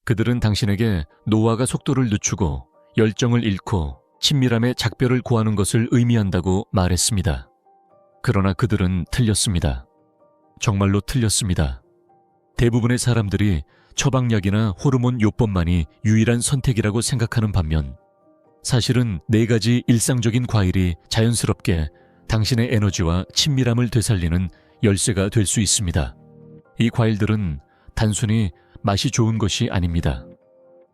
그들은 당신에게 노화가 속도를 늦추고 열정을 잃고 친밀함의 작별을 고하는 것을 의미한다고 말했습니다. 그러나 그들은 틀렸습니다. 정말로 틀렸습니다. 대부분의 사람들이 처방약이나 호르몬 요법만이 유일한 선택이라고 생각하는 반면 사실은 4가지 일상적인 과일이 자연스럽게 당신의 에너지와 친밀함을 되살리는 열쇠가 될 수 있습니다. 이 과일들은 단순히 맛이 좋은 것이 아닙니다.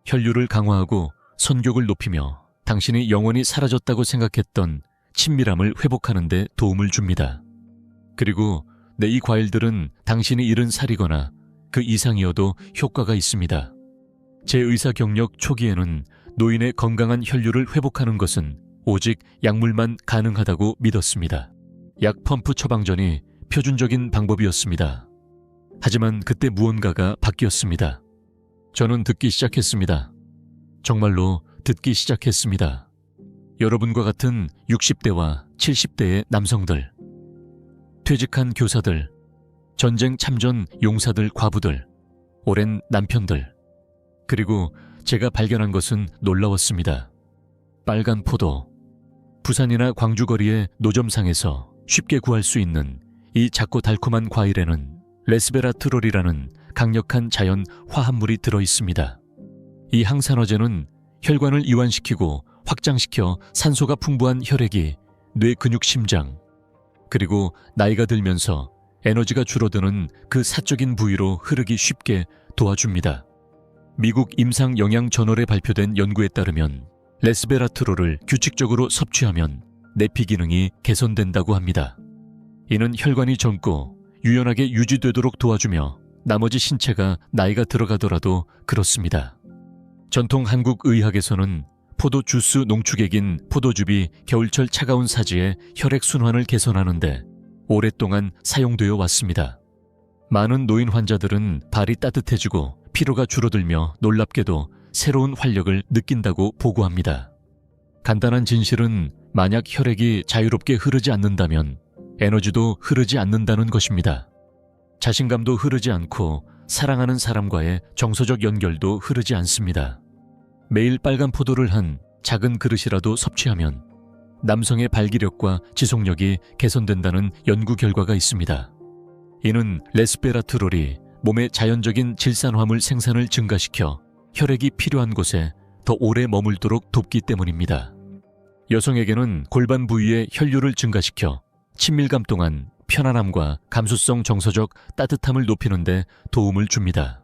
혈류를 강화하고 선격을 높이며 당신이 영원히 사라졌다고 생각했던 친밀함을 회복하는 데 도움을 줍니다. 그리고 이 과일들은 당신이 잃은 살이거나 그 이상이어도 효과가 있습니다. 제 의사 경력 초기에는 노인의 건강한 혈류를 회복하는 것은 오직 약물만 가능하다고 믿었습니다. 약 펌프 처방전이 표준적인 방법이었습니다. 하지만 그때 무언가가 바뀌었습니다. 저는 듣기 시작했습니다. 정말로 듣기 시작했습니다. 여러분과 같은 60대와 70대의 남성들, 퇴직한 교사들, 전쟁 참전 용사들 과부들, 오랜 남편들, 그리고 제가 발견한 것은 놀라웠습니다. 빨간 포도, 부산이나 광주 거리의 노점상에서 쉽게 구할 수 있는 이 작고 달콤한 과일에는 레스베라트롤이라는 강력한 자연 화합물이 들어있습니다. 이 항산화제는 혈관을 이완시키고 확장시켜 산소가 풍부한 혈액이 뇌 근육 심장, 그리고 나이가 들면서 에너지가 줄어드는 그 사적인 부위로 흐르기 쉽게 도와줍니다. 미국 임상영양저널에 발표된 연구에 따르면 레스베라트롤을 규칙적으로 섭취하면 내피 기능이 개선된다고 합니다. 이는 혈관이 젊고 유연하게 유지되도록 도와주며 나머지 신체가 나이가 들어가더라도 그렇습니다. 전통 한국 의학에서는 포도 주스 농축액인 포도즙이 겨울철 차가운 사지에 혈액 순환을 개선하는데 오랫동안 사용되어 왔습니다. 많은 노인 환자들은 발이 따뜻해지고 피로가 줄어들며 놀랍게도 새로운 활력을 느낀다고 보고합니다. 간단한 진실은 만약 혈액이 자유롭게 흐르지 않는다면 에너지도 흐르지 않는다는 것입니다. 자신감도 흐르지 않고 사랑하는 사람과의 정서적 연결도 흐르지 않습니다. 매일 빨간 포도를 한 작은 그릇이라도 섭취하면 남성의 발기력과 지속력이 개선된다는 연구 결과가 있습니다. 이는 레스베라트롤이 몸의 자연적인 질산화물 생산을 증가시켜 혈액이 필요한 곳에 더 오래 머물도록 돕기 때문입니다. 여성에게는 골반 부위의 혈류를 증가시켜 친밀감 동안 편안함과 감수성 정서적 따뜻함을 높이는 데 도움을 줍니다.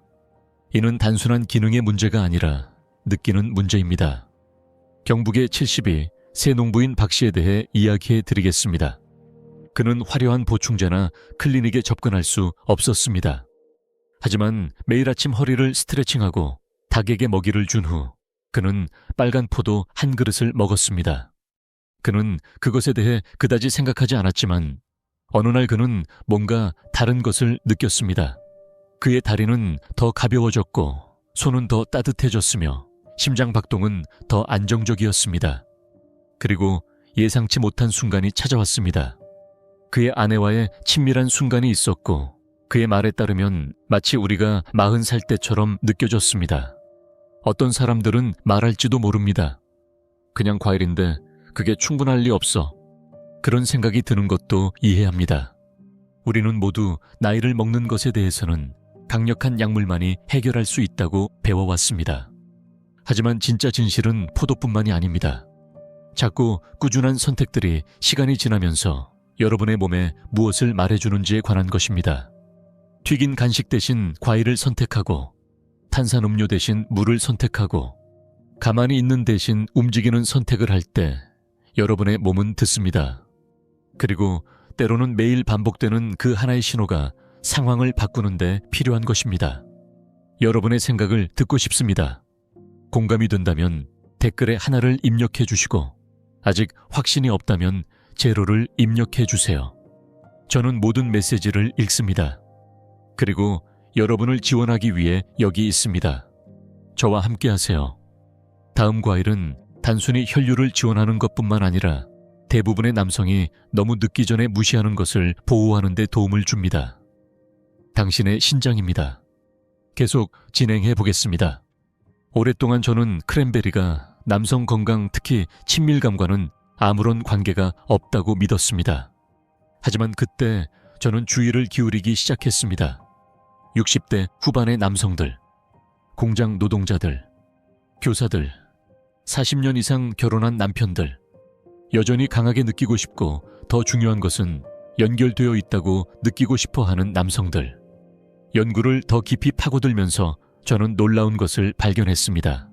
이는 단순한 기능의 문제가 아니라 느끼는 문제입니다. 경북의 72 새 농부인 박 씨에 대해 이야기해 드리겠습니다. 그는 화려한 보충제나 클리닉에 접근할 수 없었습니다. 하지만 매일 아침 허리를 스트레칭하고 닭에게 먹이를 준 후 그는 빨간 포도 한 그릇을 먹었습니다. 그는 그것에 대해 그다지 생각하지 않았지만 어느 날 그는 뭔가 다른 것을 느꼈습니다. 그의 다리는 더 가벼워졌고 손은 더 따뜻해졌으며 심장 박동은 더 안정적이었습니다. 그리고 예상치 못한 순간이 찾아왔습니다. 그의 아내와의 친밀한 순간이 있었고 그의 말에 따르면 마치 우리가 40살 때처럼 느껴졌습니다. 어떤 사람들은 말할지도 모릅니다. 그냥 과일인데 그게 충분할 리 없어. 그런 생각이 드는 것도 이해합니다. 우리는 모두 나이를 먹는 것에 대해서는 강력한 약물만이 해결할 수 있다고 배워왔습니다. 하지만 진짜 진실은 포도뿐만이 아닙니다. 작고 꾸준한 선택들이 시간이 지나면서 여러분의 몸에 무엇을 말해주는지에 관한 것입니다. 튀긴 간식 대신 과일을 선택하고 탄산음료 대신 물을 선택하고 가만히 있는 대신 움직이는 선택을 할 때 여러분의 몸은 듣습니다. 그리고 때로는 매일 반복되는 그 하나의 신호가 상황을 바꾸는데 필요한 것입니다. 여러분의 생각을 듣고 싶습니다. 공감이 된다면 댓글에 하나를 입력해 주시고 아직 확신이 없다면 제로를 입력해 주세요. 저는 모든 메시지를 읽습니다. 그리고 여러분을 지원하기 위해 여기 있습니다. 저와 함께 하세요. 다음 과일은 단순히 혈류를 지원하는 것뿐만 아니라 대부분의 남성이 너무 늦기 전에 무시하는 것을 보호하는 데 도움을 줍니다. 당신의 신장입니다. 계속 진행해 보겠습니다. 오랫동안 저는 크랜베리가 남성 건강, 특히 친밀감과는 아무런 관계가 없다고 믿었습니다. 하지만 그때 저는 주의를 기울이기 시작했습니다. 60대 후반의 남성들, 공장 노동자들, 교사들, 40년 이상 결혼한 남편들, 여전히 강하게 느끼고 싶고 더 중요한 것은 연결되어 있다고 느끼고 싶어 하는 남성들. 연구를 더 깊이 파고들면서 저는 놀라운 것을 발견했습니다.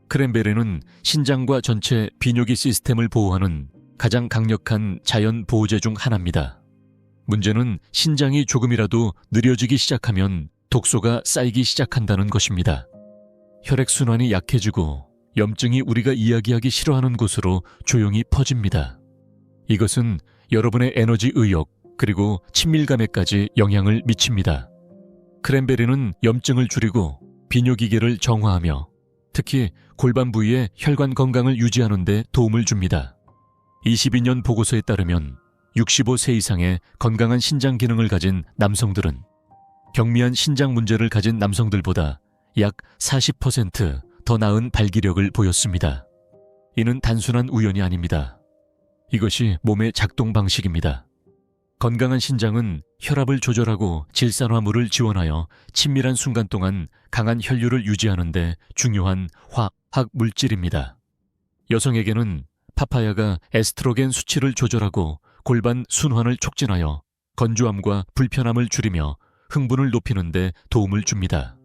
크랜베리는 신장과 전체 비뇨기 시스템을 보호하는 가장 강력한 자연 보호제 중 하나입니다. 문제는 신장이 조금이라도 느려지기 시작하면 독소가 쌓이기 시작한다는 것입니다. 혈액순환이 약해지고 염증이 우리가 이야기하기 싫어하는 곳으로 조용히 퍼집니다. 이것은 여러분의 에너지 의욕 그리고 친밀감에까지 영향을 미칩니다. 크랜베리는 염증을 줄이고 비뇨기계를 정화하며 특히 골반 부위의 혈관 건강을 유지하는 데 도움을 줍니다. 22년 보고서에 따르면 65세 이상의 건강한 신장 기능을 가진 남성들은 경미한 신장 문제를 가진 남성들보다 약 40% 더 나은 발기력을 보였습니다. 이는 단순한 우연이 아닙니다. 이것이 몸의 작동 방식입니다. 건강한 신장은 혈압을 조절하고 질산화물을 지원하여 친밀한 순간 동안 강한 혈류를 유지하는 데 중요한 화학 물질입니다. 여성에게는 파파야가 에스트로겐 수치를 조절하고 골반 순환을 촉진하여 건조함과 불편함을 줄이며 흥분을 높이는 데 도움을 줍니다.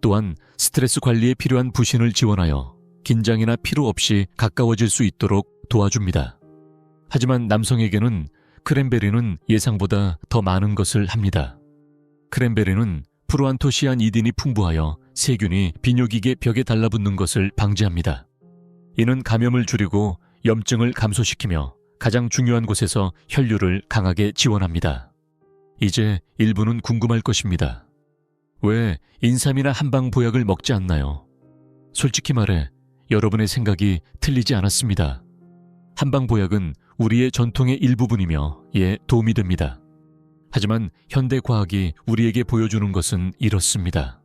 또한 스트레스 관리에 필요한 부신을 지원하여 긴장이나 피로 없이 가까워질 수 있도록 도와줍니다. 하지만 남성에게는 크랜베리는 예상보다 더 많은 것을 합니다. 크랜베리는 프로안토시아니딘이 풍부하여 세균이 비뇨기계 벽에 달라붙는 것을 방지합니다. 이는 감염을 줄이고 염증을 감소시키며 가장 중요한 곳에서 혈류를 강하게 지원합니다. 이제 일부는 궁금할 것입니다. 왜 인삼이나 한방보약을 먹지 않나요? 솔직히 말해 여러분의 생각이 틀리지 않았습니다. 한방보약은 우리의 전통의 일부분이며 이에 도움이 됩니다. 하지만 현대 과학이 우리에게 보여주는 것은 이렇습니다.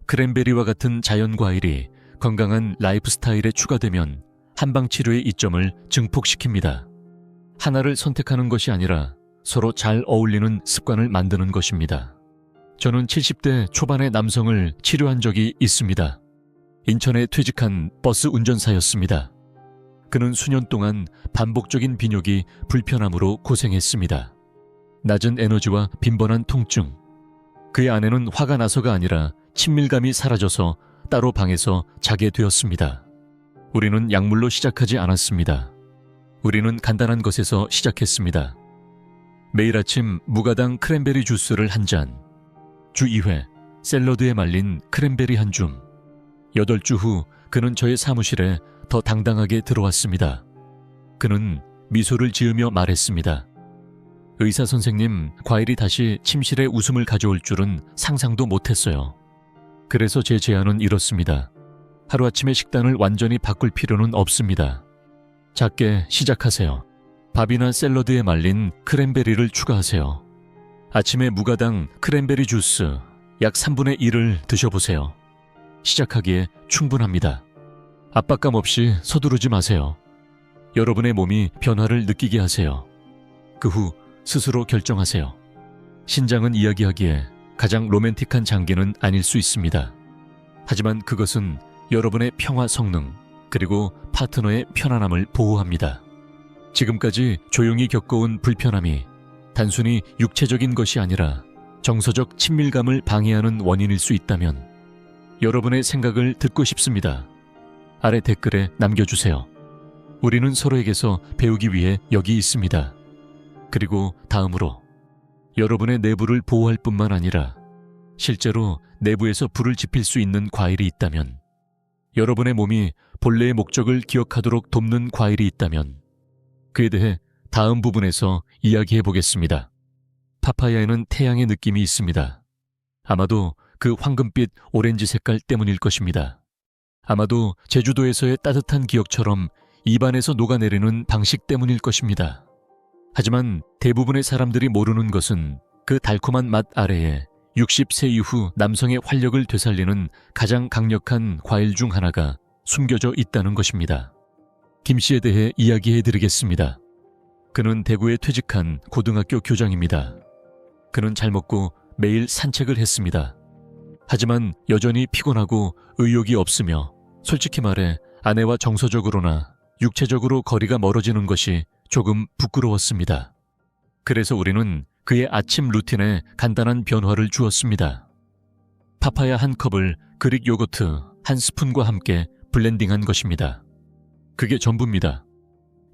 크랜베리와 같은 자연과일이 건강한 라이프 스타일에 추가되면 한방치료의 이점을 증폭시킵니다. 하나를 선택하는 것이 아니라 서로 잘 어울리는 습관을 만드는 것입니다. 저는 70대 초반의 남성을 치료한 적이 있습니다. 인천에 퇴직한 버스 운전사였습니다. 그는 수년 동안 반복적인 비뇨기, 불편함으로 고생했습니다. 낮은 에너지와 빈번한 통증. 그의 아내는 화가 나서가 아니라 친밀감이 사라져서 따로 방에서 자게 되었습니다. 우리는 약물로 시작하지 않았습니다. 우리는 간단한 것에서 시작했습니다. 매일 아침 무가당 크랜베리 주스를 한 잔, 주 2회 샐러드에 말린 크랜베리 한 줌. 8주 후 그는 저의 사무실에 더 당당하게 들어왔습니다. 그는 미소를 지으며 말했습니다. 의사 선생님, 과일이 다시 침실에 웃음을 가져올 줄은 상상도 못했어요. 그래서 제 제안은 이렇습니다. 하루아침에 식단을 완전히 바꿀 필요는 없습니다. 작게 시작하세요. 밥이나 샐러드에 말린 크랜베리를 추가하세요. 아침에 무가당 크랜베리 주스 약 3분의 1을 드셔보세요. 시작하기에 충분합니다. 압박감 없이 서두르지 마세요. 여러분의 몸이 변화를 느끼게 하세요. 그 후 스스로 결정하세요. 신장은 이야기하기에 가장 로맨틱한 장기는 아닐 수 있습니다. 하지만 그것은 여러분의 평화 성능 그리고 파트너의 편안함을 보호합니다. 지금까지 조용히 겪어온 불편함이 단순히 육체적인 것이 아니라 정서적 친밀감을 방해하는 원인일 수 있다면 여러분의 생각을 듣고 싶습니다. 아래 댓글에 남겨주세요. 우리는 서로에게서 배우기 위해 여기 있습니다. 그리고 다음으로 여러분의 내부를 보호할 뿐만 아니라 실제로 내부에서 불을 지필 수 있는 과일이 있다면, 여러분의 몸이 본래의 목적을 기억하도록 돕는 과일이 있다면 그에 대해 다음 부분에서 이야기해 보겠습니다. 파파야에는 태양의 느낌이 있습니다. 아마도 그 황금빛 오렌지 색깔 때문일 것입니다. 아마도 제주도에서의 따뜻한 기억처럼 입안에서 녹아내리는 방식 때문일 것입니다. 하지만 대부분의 사람들이 모르는 것은 그 달콤한 맛 아래에 60세 이후 남성의 활력을 되살리는 가장 강력한 과일 중 하나가 숨겨져 있다는 것입니다. 김 씨에 대해 이야기해 드리겠습니다. 그는 대구에 퇴직한 고등학교 교장입니다. 그는 잘 먹고 매일 산책을 했습니다. 하지만 여전히 피곤하고 의욕이 없으며 솔직히 말해 아내와 정서적으로나 육체적으로 거리가 멀어지는 것이 조금 부끄러웠습니다. 그래서 우리는 그의 아침 루틴에 간단한 변화를 주었습니다. 파파야 한 컵을 그릭 요거트 한 스푼과 함께 블렌딩한 것입니다. 그게 전부입니다.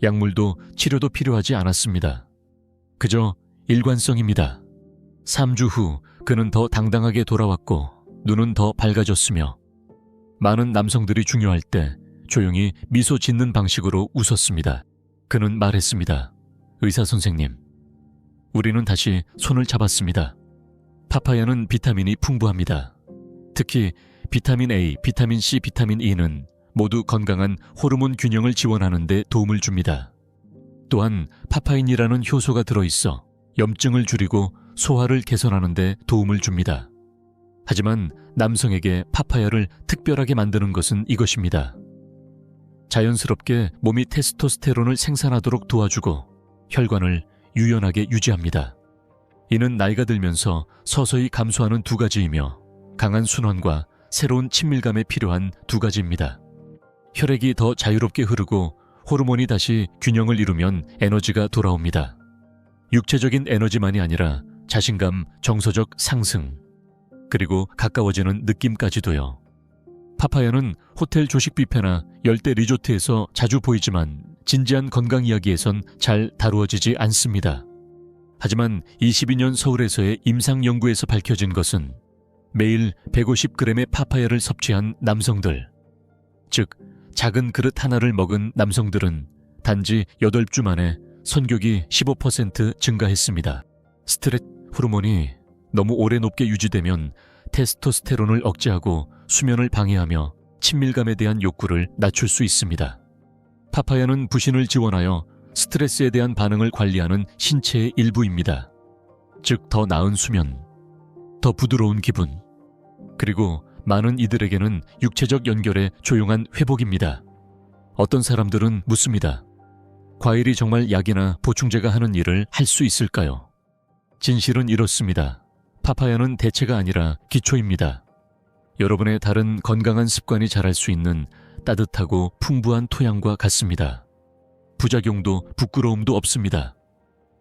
약물도 치료도 필요하지 않았습니다. 그저 일관성입니다. 3주 후 그는 더 당당하게 돌아왔고 눈은 더 밝아졌으며 많은 남성들이 중요할 때 조용히 미소 짓는 방식으로 웃었습니다. 그는 말했습니다. 의사 선생님, 우리는 다시 손을 잡았습니다. 파파야는 비타민이 풍부합니다. 특히 비타민 A, 비타민 C, 비타민 E는 모두 건강한 호르몬 균형을 지원하는 데 도움을 줍니다. 또한 파파인이라는 효소가 들어있어 염증을 줄이고 소화를 개선하는 데 도움을 줍니다. 하지만 남성에게 파파야를 특별하게 만드는 것은 이것입니다. 자연스럽게 몸이 테스토스테론을 생산하도록 도와주고 혈관을 유연하게 유지합니다. 이는 나이가 들면서 서서히 감소하는 두 가지이며 강한 순환과 새로운 친밀감에 필요한 두 가지입니다. 혈액이 더 자유롭게 흐르고 호르몬이 다시 균형을 이루면 에너지가 돌아옵니다. 육체적인 에너지만이 아니라 자신감, 정서적 상승, 그리고 가까워지는 느낌까지도요. 파파야는 호텔 조식 뷔페나 열대 리조트에서 자주 보이지만 진지한 건강 이야기에선 잘 다루어지지 않습니다. 하지만 22년 서울에서의 임상 연구에서 밝혀진 것은 매일 150g의 파파야를 섭취한 남성들, 즉 작은 그릇 하나를 먹은 남성들은 단지 8주 만에 선격이 15% 증가했습니다. 스트레스 호르몬이 너무 오래 높게 유지되면 테스토스테론을 억제하고 수면을 방해하며 친밀감에 대한 욕구를 낮출 수 있습니다. 파파야는 부신을 지원하여 스트레스에 대한 반응을 관리하는 신체의 일부입니다. 즉, 더 나은 수면, 더 부드러운 기분, 그리고 많은 이들에게는 육체적 연결의 조용한 회복입니다. 어떤 사람들은 묻습니다. 과일이 정말 약이나 보충제가 하는 일을 할 수 있을까요? 진실은 이렇습니다. 파파야는 대체가 아니라 기초입니다. 여러분의 다른 건강한 습관이 자랄 수 있는 따뜻하고 풍부한 토양과 같습니다. 부작용도 부끄러움도 없습니다.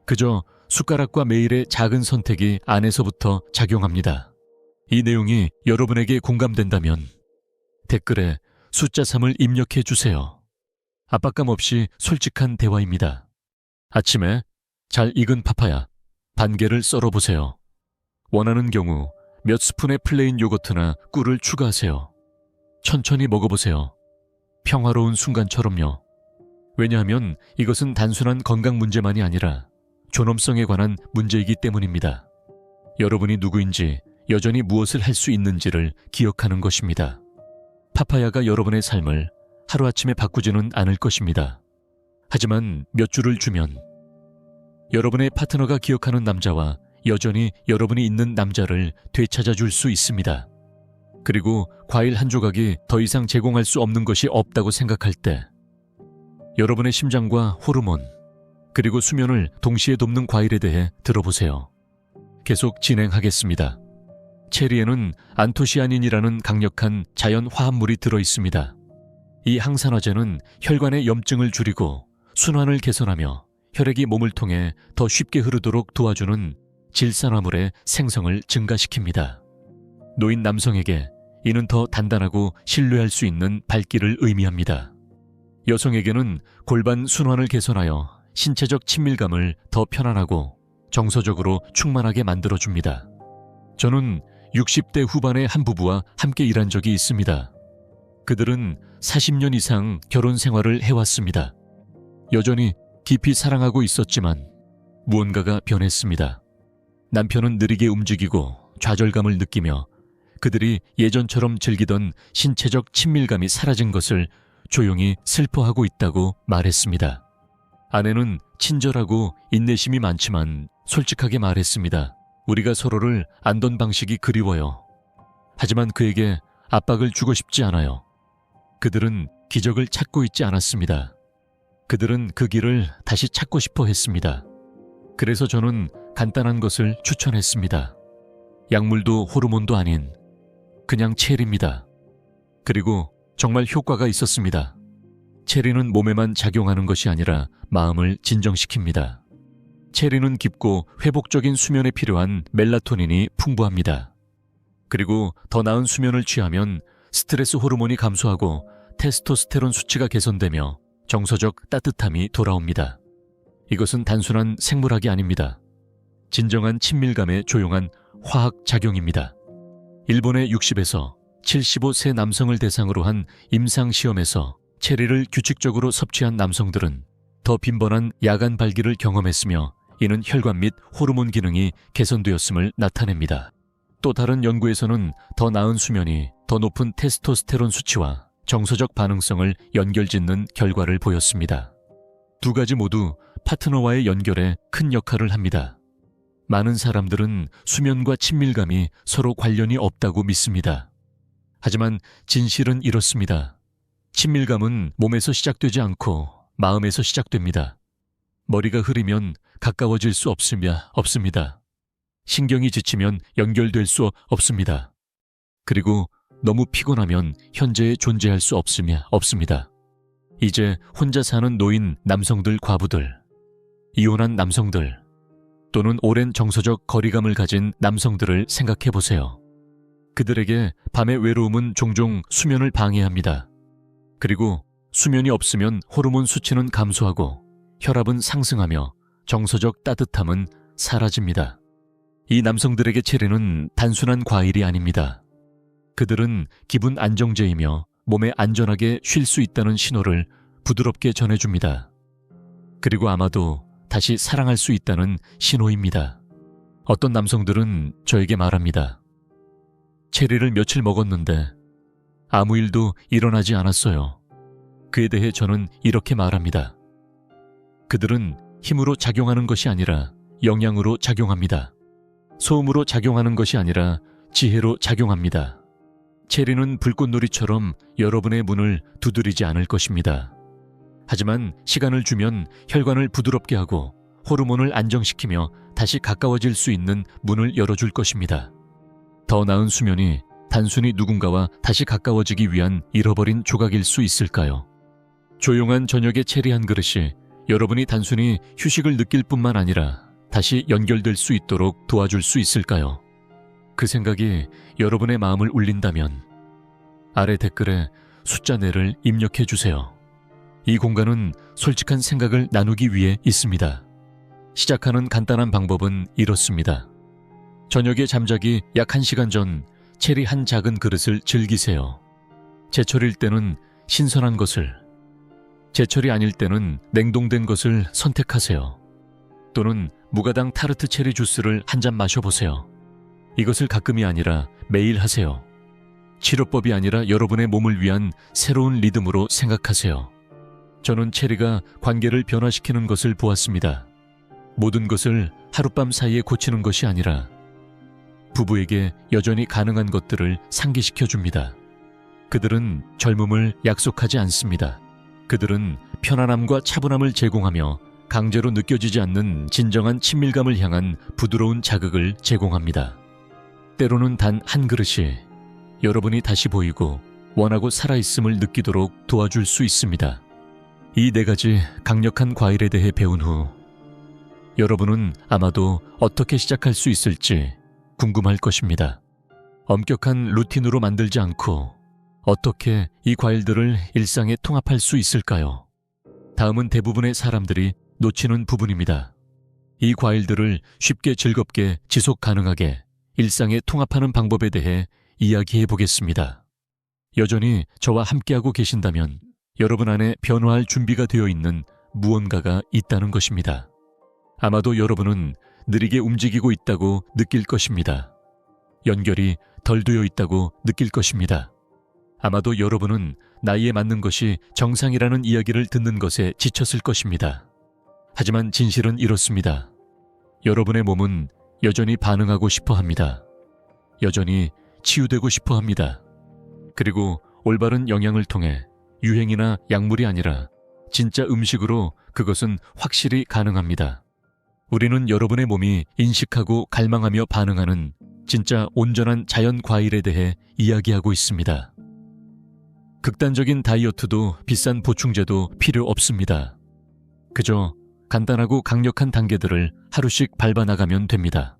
그저 숟가락과 매일의 작은 선택이 안에서부터 작용합니다. 이 내용이 여러분에게 공감된다면 댓글에 숫자 3을 입력해 주세요. 압박감 없이 솔직한 대화입니다. 아침에 잘 익은 파파야 반 개를 썰어보세요. 원하는 경우 몇 스푼의 플레인 요거트나 꿀을 추가하세요. 천천히 먹어보세요. 평화로운 순간처럼요. 왜냐하면 이것은 단순한 건강 문제만이 아니라 존엄성에 관한 문제이기 때문입니다. 여러분이 누구인지, 여전히 무엇을 할 수 있는지를 기억하는 것입니다. 파파야가 여러분의 삶을 하루아침에 바꾸지는 않을 것입니다. 하지만 몇 주를 주면 여러분의 파트너가 기억하는 남자와 여전히 여러분이 있는 남자를 되찾아 줄 수 있습니다. 그리고 과일 한 조각이 더 이상 제공할 수 없는 것이 없다고 생각할 때 여러분의 심장과 호르몬, 그리고 수면을 동시에 돕는 과일에 대해 들어보세요. 계속 진행하겠습니다. 체리에는 안토시아닌이라는 강력한 자연 화합물이 들어있습니다. 이 항산화제는 혈관의 염증을 줄이고 순환을 개선하며 혈액이 몸을 통해 더 쉽게 흐르도록 도와주는 질산화물의 생성을 증가시킵니다. 노인 남성에게 이는 더 단단하고 신뢰할 수 있는 발길을 의미합니다. 여성에게는 골반 순환을 개선하여 신체적 친밀감을 더 편안하고 정서적으로 충만하게 만들어줍니다. 저는 60대 후반의 한 부부와 함께 일한 적이 있습니다. 그들은 40년 이상 결혼 생활을 해왔습니다. 여전히 깊이 사랑하고 있었지만 무언가가 변했습니다. 남편은 느리게 움직이고 좌절감을 느끼며 그들이 예전처럼 즐기던 신체적 친밀감이 사라진 것을 조용히 슬퍼하고 있다고 말했습니다. 아내는 친절하고 인내심이 많지만 솔직하게 말했습니다. 우리가 서로를 안던 방식이 그리워요. 하지만 그에게 압박을 주고 싶지 않아요. 그들은 기적을 찾고 있지 않았습니다. 그들은 그 길을 다시 찾고 싶어 했습니다. 그래서 저는 간단한 것을 추천했습니다. 약물도 호르몬도 아닌 그냥 체리입니다. 그리고 정말 효과가 있었습니다. 체리는 몸에만 작용하는 것이 아니라 마음을 진정시킵니다. 체리는 깊고 회복적인 수면에 필요한 멜라토닌이 풍부합니다. 그리고 더 나은 수면을 취하면 스트레스 호르몬이 감소하고 테스토스테론 수치가 개선되며 정서적 따뜻함이 돌아옵니다. 이것은 단순한 생물학이 아닙니다. 진정한 친밀감의 조용한 화학 작용입니다. 일본의 60에서 75세 남성을 대상으로 한 임상시험에서 체리를 규칙적으로 섭취한 남성들은 더 빈번한 야간 발기를 경험했으며 이는 혈관 및 호르몬 기능이 개선되었음을 나타냅니다. 또 다른 연구에서는 더 나은 수면이 더 높은 테스토스테론 수치와 정서적 반응성을 연결짓는 결과를 보였습니다. 두 가지 모두 파트너와의 연결에 큰 역할을 합니다. 많은 사람들은 수면과 친밀감이 서로 관련이 없다고 믿습니다. 하지만 진실은 이렇습니다. 친밀감은 몸에서 시작되지 않고 마음에서 시작됩니다. 머리가 흐리면 가까워질 수 없습니다. 신경이 지치면 연결될 수 없습니다. 그리고 너무 피곤하면 현재에 존재할 수 없습니다. 이제 혼자 사는 노인 남성들, 과부들, 이혼한 남성들, 또는 오랜 정서적 거리감을 가진 남성들을 생각해 보세요. 그들에게 밤의 외로움은 종종 수면을 방해합니다. 그리고 수면이 없으면 호르몬 수치는 감소하고 혈압은 상승하며 정서적 따뜻함은 사라집니다. 이 남성들에게 체리는 단순한 과일이 아닙니다. 그들은 기분 안정제이며 몸에 안전하게 쉴 수 있다는 신호를 부드럽게 전해줍니다. 그리고 아마도 다시 사랑할 수 있다는 신호입니다. 어떤 남성들은 저에게 말합니다. 체리를 며칠 먹었는데 아무 일도 일어나지 않았어요. 그에 대해 저는 이렇게 말합니다. 그들은 힘으로 작용하는 것이 아니라 영양으로 작용합니다. 소음으로 작용하는 것이 아니라 지혜로 작용합니다. 체리는 불꽃놀이처럼 여러분의 문을 두드리지 않을 것입니다. 하지만 시간을 주면 혈관을 부드럽게 하고 호르몬을 안정시키며 다시 가까워질 수 있는 문을 열어줄 것입니다. 더 나은 수면이 단순히 누군가와 다시 가까워지기 위한 잃어버린 조각일 수 있을까요? 조용한 저녁의 체리 한 그릇이 여러분이 단순히 휴식을 느낄 뿐만 아니라 다시 연결될 수 있도록 도와줄 수 있을까요? 그 생각이 여러분의 마음을 울린다면 아래 댓글에 숫자 4를 입력해 주세요. 이 공간은 솔직한 생각을 나누기 위해 있습니다. 시작하는 간단한 방법은 이렇습니다. 저녁에 잠자기 약 1시간 전 체리 한 작은 그릇을 즐기세요. 제철일 때는 신선한 것을, 제철이 아닐 때는 냉동된 것을 선택하세요. 또는 무가당 타르트 체리 주스를 한 잔 마셔보세요. 이것을 가끔이 아니라 매일 하세요. 치료법이 아니라 여러분의 몸을 위한 새로운 리듬으로 생각하세요. 저는 체리가 관계를 변화시키는 것을 보았습니다. 모든 것을 하룻밤 사이에 고치는 것이 아니라 부부에게 여전히 가능한 것들을 상기시켜줍니다. 그들은 젊음을 약속하지 않습니다. 그들은 편안함과 차분함을 제공하며 강제로 느껴지지 않는 진정한 친밀감을 향한 부드러운 자극을 제공합니다. 때로는 단 한 그릇이 여러분이 다시 보이고 원하고 살아있음을 느끼도록 도와줄 수 있습니다. 이 4가지 강력한 과일에 대해 배운 후 여러분은 아마도 어떻게 시작할 수 있을지 궁금할 것입니다. 엄격한 루틴으로 만들지 않고 어떻게 이 과일들을 일상에 통합할 수 있을까요? 다음은 대부분의 사람들이 놓치는 부분입니다. 이 과일들을 쉽게 즐겁게 지속 가능하게 일상에 통합하는 방법에 대해 이야기해 보겠습니다. 여전히 저와 함께하고 계신다면 여러분 안에 변화할 준비가 되어 있는 무언가가 있다는 것입니다. 아마도 여러분은 느리게 움직이고 있다고 느낄 것입니다. 연결이 덜 되어 있다고 느낄 것입니다. 아마도 여러분은 나이에 맞는 것이 정상이라는 이야기를 듣는 것에 지쳤을 것입니다. 하지만 진실은 이렇습니다. 여러분의 몸은 여전히 반응하고 싶어 합니다. 여전히 치유되고 싶어 합니다. 그리고 올바른 영양을 통해 유행이나 약물이 아니라 진짜 음식으로 그것은 확실히 가능합니다. 우리는 여러분의 몸이 인식하고 갈망하며 반응하는 진짜 온전한 자연 과일에 대해 이야기하고 있습니다. 극단적인 다이어트도 비싼 보충제도 필요 없습니다. 그저 간단하고 강력한 단계들을 하루씩 밟아나가면 됩니다.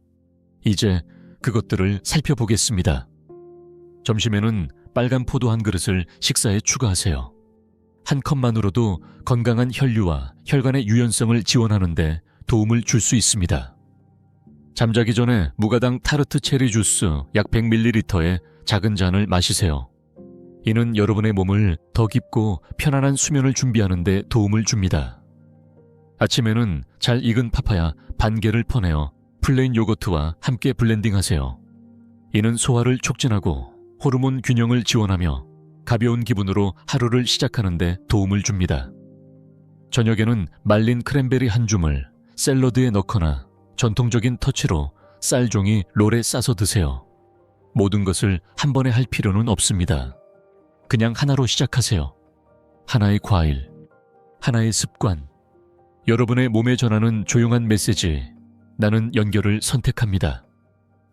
이제 그것들을 살펴보겠습니다. 점심에는 빨간 포도 한 그릇을 식사에 추가하세요. 한 컵만으로도 건강한 혈류와 혈관의 유연성을 지원하는 데 도움을 줄 수 있습니다. 잠자기 전에 무가당 타르트 체리 주스 약 100ml의 작은 잔을 마시세요. 이는 여러분의 몸을 더 깊고 편안한 수면을 준비하는 데 도움을 줍니다. 아침에는 잘 익은 파파야 반 개를 퍼내어 플레인 요거트와 함께 블렌딩하세요. 이는 소화를 촉진하고 호르몬 균형을 지원하며 가벼운 기분으로 하루를 시작하는 데 도움을 줍니다. 저녁에는 말린 크랜베리 한 줌을 샐러드에 넣거나 전통적인 터치로 쌀종이 롤에 싸서 드세요. 모든 것을 한 번에 할 필요는 없습니다. 그냥 하나로 시작하세요. 하나의 과일, 하나의 습관. 여러분의 몸에 전하는 조용한 메시지. 나는 연결을 선택합니다.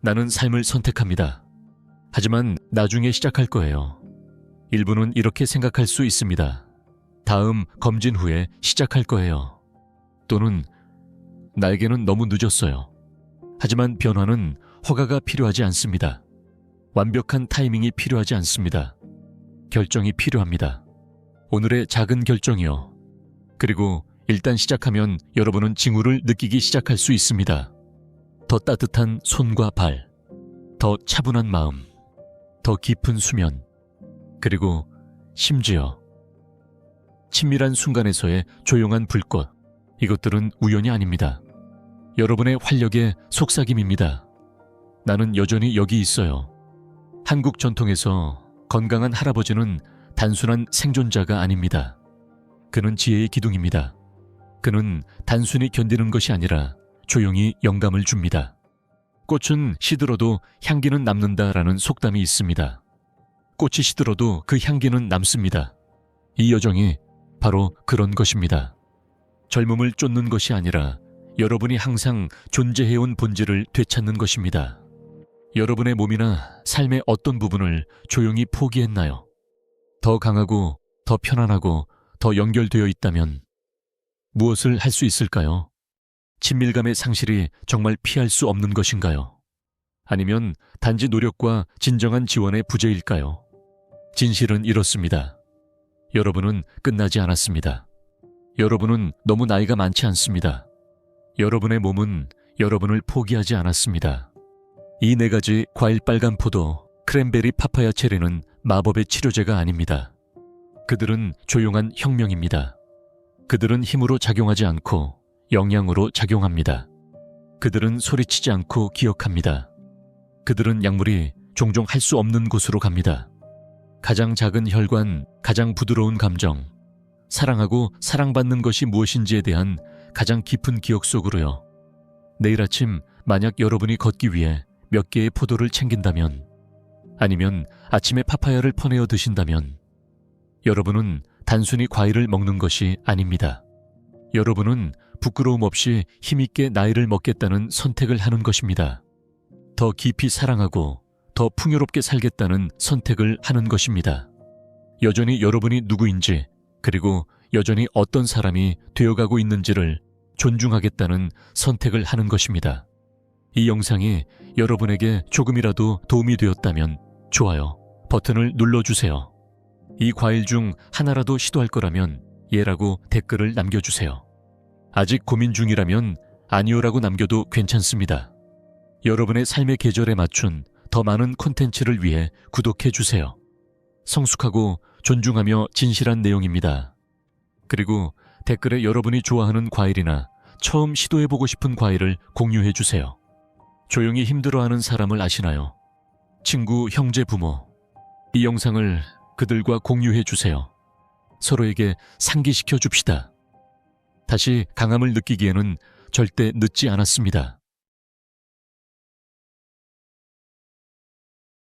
나는 삶을 선택합니다. 하지만 나중에 시작할 거예요. 일부는 이렇게 생각할 수 있습니다. 다음 검진 후에 시작할 거예요. 또는 나에게는 너무 늦었어요. 하지만 변화는 허가가 필요하지 않습니다. 완벽한 타이밍이 필요하지 않습니다. 결정이 필요합니다. 오늘의 작은 결정이요. 그리고 일단 시작하면 여러분은 징후를 느끼기 시작할 수 있습니다. 더 따뜻한 손과 발, 더 차분한 마음, 더 깊은 수면, 그리고 심지어 친밀한 순간에서의 조용한 불꽃. 이것들은 우연이 아닙니다. 여러분의 활력의 속삭임입니다. 나는 여전히 여기 있어요. 한국 전통에서 건강한 할아버지는 단순한 생존자가 아닙니다. 그는 지혜의 기둥입니다. 그는 단순히 견디는 것이 아니라 조용히 영감을 줍니다. 꽃은 시들어도 향기는 남는다라는 속담이 있습니다. 꽃이 시들어도 그 향기는 남습니다. 이 여정이 바로 그런 것입니다. 젊음을 쫓는 것이 아니라 여러분이 항상 존재해온 본질을 되찾는 것입니다. 여러분의 몸이나 삶의 어떤 부분을 조용히 포기했나요? 더 강하고 더 편안하고 더 연결되어 있다면 무엇을 할 수 있을까요? 친밀감의 상실이 정말 피할 수 없는 것인가요? 아니면 단지 노력과 진정한 지원의 부재일까요? 진실은 이렇습니다. 여러분은 끝나지 않았습니다. 여러분은 너무 나이가 많지 않습니다. 여러분의 몸은 여러분을 포기하지 않았습니다. 이 4가지 과일 빨간 포도, 크랜베리 파파야 체리는 마법의 치료제가 아닙니다. 그들은 조용한 혁명입니다. 그들은 힘으로 작용하지 않고 영양으로 작용합니다. 그들은 소리치지 않고 기억합니다. 그들은 약물이 종종 할 수 없는 곳으로 갑니다. 가장 작은 혈관, 가장 부드러운 감정, 사랑하고 사랑받는 것이 무엇인지에 대한 가장 깊은 기억 속으로요. 내일 아침 만약 여러분이 걷기 위해 몇 개의 포도를 챙긴다면, 아니면 아침에 파파야를 퍼내어 드신다면, 여러분은 단순히 과일을 먹는 것이 아닙니다. 여러분은 부끄러움 없이 힘있게 나이를 먹겠다는 선택을 하는 것입니다. 더 깊이 사랑하고 더 풍요롭게 살겠다는 선택을 하는 것입니다. 여전히 여러분이 누구인지, 그리고 여전히 어떤 사람이 되어가고 있는지를 존중하겠다는 선택을 하는 것입니다. 이 영상이 여러분에게 조금이라도 도움이 되었다면 좋아요 버튼을 눌러주세요. 이 과일 중 하나라도 시도할 거라면 예라고 댓글을 남겨주세요. 아직 고민 중이라면 아니요라고 남겨도 괜찮습니다. 여러분의 삶의 계절에 맞춘 더 많은 콘텐츠를 위해 구독해주세요. 성숙하고 존중하며 진실한 내용입니다. 그리고 댓글에 여러분이 좋아하는 과일이나 처음 시도해보고 싶은 과일을 공유해주세요. 조용히 힘들어하는 사람을 아시나요? 친구, 형제, 부모. 이 영상을 그들과 공유해주세요. 서로에게 상기시켜 줍시다. 다시 강함을 느끼기에는 절대 늦지 않았습니다.